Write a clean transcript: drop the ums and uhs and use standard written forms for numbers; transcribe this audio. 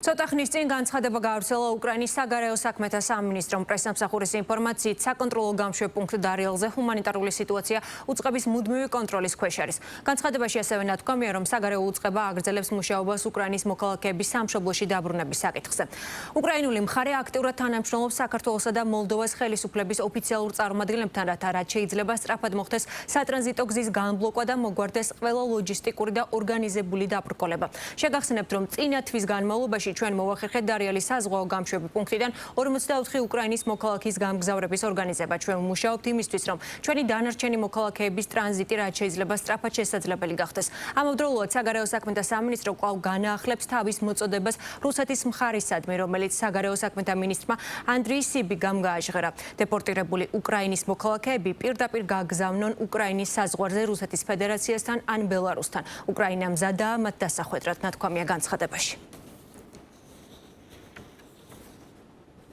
ცოტა ხნის წინ განცხადება გაავრცელა უკრაინის საგარეო საქმეთა სამინისტრომ პრესამსახურის ინფორმაციით საკონტროლო გამშვებ პუნქტ დარიელზე ჰუმანიტარული სიტუაცია უწყების მუდმივი კონტროლის ქვეშ არის. განცხადებაში ასევე ნათქვამია, რომ საგარეო უწყება აგრძელებს მუშაობას უკრაინის მოქალაქეების სამშობლოში დაბრუნების საკითხზე. უკრაინული მხარე აქტიურად თანამშრომლობს საქართველოსა და მოლდოვას ხელისუფლების ოფიციალურ წარმომადგენლებთან, რაც შეიძლება სწრაფად მოხდეს სატრანზიტო გზის განბლოკვა და მოგვარდეს ყველა ლოჯისტიკური და ორგანიზებული დაბრკოლება. შეგახსენებთ, რომ წინა თვის განმავლობაში ჩვენ მოვახერხეთ დარიელის საზღვაო გამშვები პუნქტიდან 44 უკრაინის მოქალაქის გამგზავრების ორგანიზება. ჩვენ ვმუშაობთ იმისთვის, რომ ჩვენი დანარჩენი მოქალაქეების ტრანზიტი რაც შეიძლება სწრაფად შესაძლებელი გახდეს. ამავდროულად საგარეო საქმეთა სამინისტრო კვლავ განაახლებს თავის მოწოდებას რუსეთის მხარისადმი, რომელიც საგარეო საქმეთა მინისტრმა ანდრიი სიბიგამ გააჟღერა. დეპორტირებული უკრაინის მოქალაქეები პირდაპირ გაგზავნონ უკრაინის საზღვარზე რუსეთის ფედერაციასთან ან ბელარუსთან. უკრაინა მზადაა მათ დასახვედრად, ნათქვამია განცხადებაში.